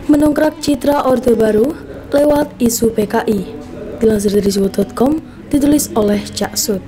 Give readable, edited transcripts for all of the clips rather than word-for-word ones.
Mendongkrak citra Orde Baru lewat isu PKI. Dilansir dari Zuhud.com, ditulis oleh Cak Sud.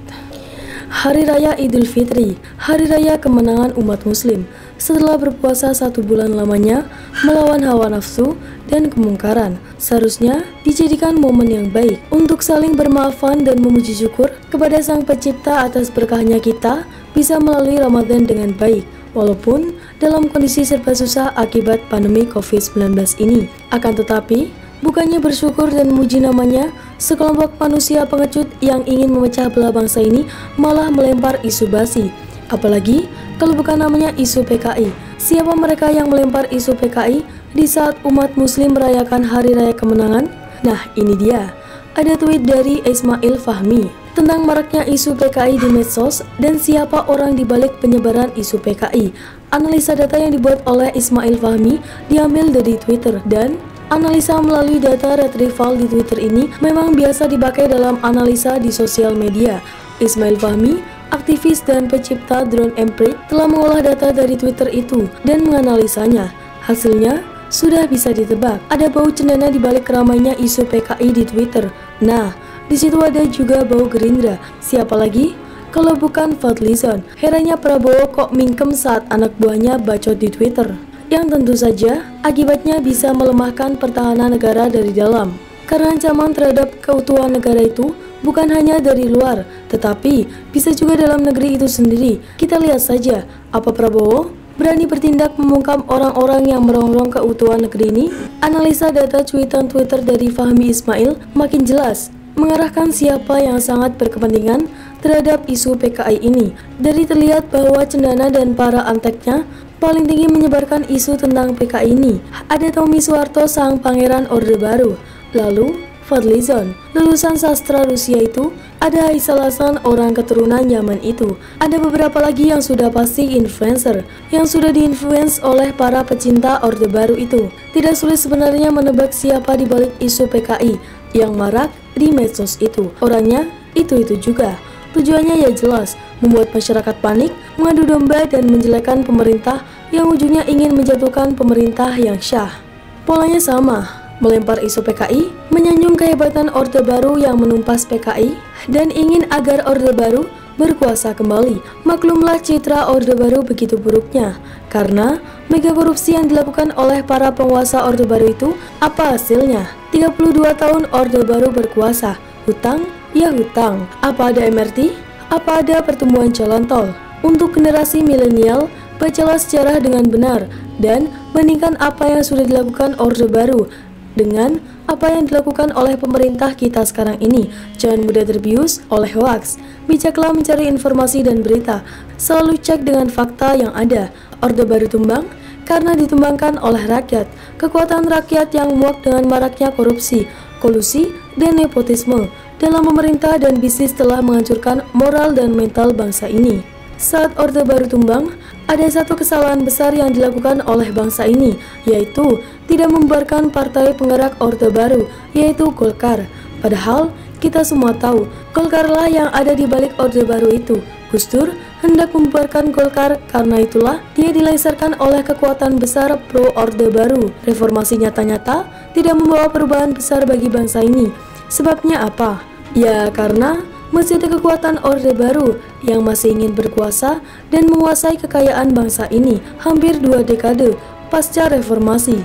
Hari Raya Idul Fitri, hari raya kemenangan umat muslim setelah berpuasa 1 bulan lamanya melawan hawa nafsu dan kemungkaran, seharusnya dijadikan momen yang baik untuk saling bermaafan dan memuji syukur kepada Sang Pencipta atas berkahnya kita bisa melalui Ramadan dengan baik, walaupun dalam kondisi serba susah akibat pandemi COVID-19 ini. Akan tetapi, bukannya bersyukur dan memuji namanya, sekelompok manusia pengecut yang ingin memecah belah bangsa ini malah melempar isu basi. Apalagi kalau bukan namanya isu PKI. Siapa mereka yang melempar isu PKI di saat umat muslim merayakan hari raya kemenangan? Nah, ini dia. Ada tweet dari Ismail Fahmi tentang maraknya isu PKI di medsos dan siapa orang dibalik penyebaran isu PKI. Analisa data yang dibuat oleh Ismail Fahmi diambil dari Twitter, dan analisa melalui data retrieval di Twitter ini memang biasa dipakai dalam analisa di sosial media. Ismail Fahmi, aktivis dan pencipta drone emprit, telah mengolah data dari Twitter itu dan menganalisanya. Hasilnya sudah bisa ditebak, ada bau cendana di balik ramainya isu PKI di Twitter. Nah, di situ ada juga bau Gerindra. Siapa lagi kalau bukan Fadlizon? Herannya Prabowo kok mingkem saat anak buahnya bacot di Twitter, yang tentu saja akibatnya bisa melemahkan pertahanan negara dari dalam. Karena ancaman terhadap keutuhan negara itu bukan hanya dari luar, tetapi bisa juga dalam negeri itu sendiri. Kita lihat saja, apa Prabowo berani bertindak membungkam orang-orang yang merongrong keutuhan negeri ini? Analisa data cuitan Twitter dari Fahmi Ismail makin jelas mengarahkan siapa yang sangat berkepentingan terhadap isu PKI ini. Dari terlihat bahwa cendana dan para anteknya paling tinggi menyebarkan isu tentang PKI ini. Ada Tommy Soeharto, sang pangeran Orde Baru. Lalu Fadlizon, lulusan sastra Rusia itu. Ada Aisal Hasan, orang keturunan Yaman itu. Ada beberapa lagi yang sudah pasti influencer, yang sudah diinfluence oleh para pecinta Orde Baru itu. Tidak sulit sebenarnya menebak siapa di balik isu PKI yang marak di medsos itu. Orangnya itu-itu juga. Tujuannya ya jelas, membuat masyarakat panik, mengadu domba dan menjelekkan pemerintah yang ujungnya ingin menjatuhkan pemerintah yang syah. Polanya sama, melempar isu PKI, menyanjung kehebatan Orde Baru yang menumpas PKI, dan ingin agar Orde Baru berkuasa kembali. Maklumlah citra Orde Baru begitu buruknya, karena mega korupsi yang dilakukan oleh para penguasa Orde Baru itu. Apa hasilnya? 32 tahun Orde Baru berkuasa, hutang, ya hutang. Apa ada MRT? Apa ada pertumbuhan jalan tol? Untuk generasi milenial, bacalah sejarah dengan benar, dan bandingkan apa yang sudah dilakukan Orde Baru dengan apa yang dilakukan oleh pemerintah kita sekarang ini. Jangan mudah terbius oleh hoaks. Bijaklah mencari informasi dan berita. Selalu cek dengan fakta yang ada. Orde Baru tumbang karena ditumbangkan oleh rakyat. Kekuatan rakyat yang muak dengan maraknya korupsi, kolusi, dan nepotisme dalam pemerintah dan bisnis telah menghancurkan moral dan mental bangsa ini. Saat Orde Baru tumbang, ada satu kesalahan besar yang dilakukan oleh bangsa ini, yaitu tidak membubarkan partai penggerak Orde Baru, yaitu Golkar. Padahal kita semua tahu, Golkarlah yang ada di balik Orde Baru itu. Gus Dur hendak membubarkan Golkar, karena itulah dia dilengsarkan oleh kekuatan besar pro Orde Baru. Reformasi nyata-nyata tidak membawa perubahan besar bagi bangsa ini. Sebabnya apa? Ya karena masih ada kekuatan Orde Baru yang masih ingin berkuasa dan menguasai kekayaan bangsa ini hampir 2 dekade pasca reformasi.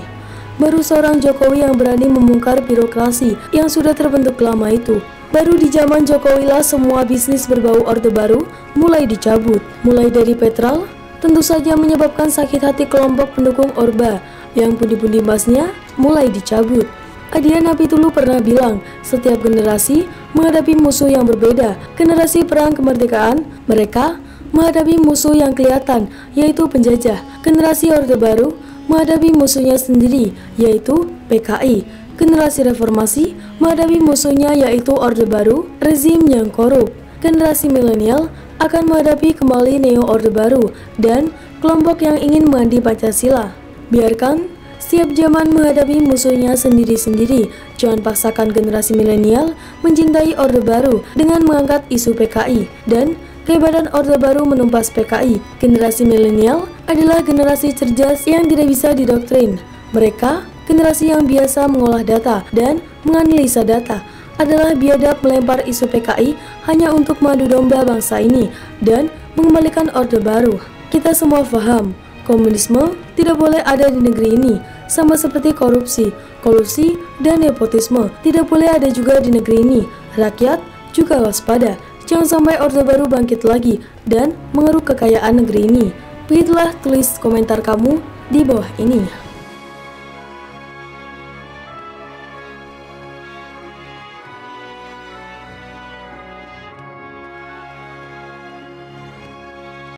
Baru seorang Jokowi yang berani membongkar birokrasi yang sudah terbentuk lama itu. Baru di zaman Jokowi lah semua bisnis berbau Orde Baru mulai dicabut. Mulai dari petrol, tentu saja menyebabkan sakit hati kelompok pendukung Orba, yang pundi-pundi emasnya mulai dicabut. Adian Apitulu pernah bilang, setiap generasi menghadapi musuh yang berbeda. Generasi perang kemerdekaan, mereka menghadapi musuh yang kelihatan, yaitu penjajah. Generasi Orde Baru menghadapi musuhnya sendiri, yaitu PKI. Generasi reformasi menghadapi musuhnya, yaitu Orde Baru, rezim yang korup. Generasi milenial akan menghadapi kembali neo Orde Baru dan kelompok yang ingin mengganti Pancasila. Biarkan setiap zaman menghadapi musuhnya sendiri-sendiri. Jangan paksakan generasi milenial mencintai Orde Baru dengan mengangkat isu PKI dan kehebatan Orde Baru menumpas PKI. Generasi milenial adalah generasi cerdas yang tidak bisa didoktrin. Mereka generasi yang biasa mengolah data dan menganalisa data, adalah biadab melempar isu PKI hanya untuk mengadu domba bangsa ini dan mengembalikan Orde Baru. Kita semua paham, komunisme tidak boleh ada di negeri ini, sama seperti korupsi, kolusi, dan nepotisme tidak boleh ada juga di negeri ini. Rakyat juga waspada, jangan sampai Orde Baru bangkit lagi dan mengeruk kekayaan negeri ini. Begitulah tulis komentar kamu di bawah ini.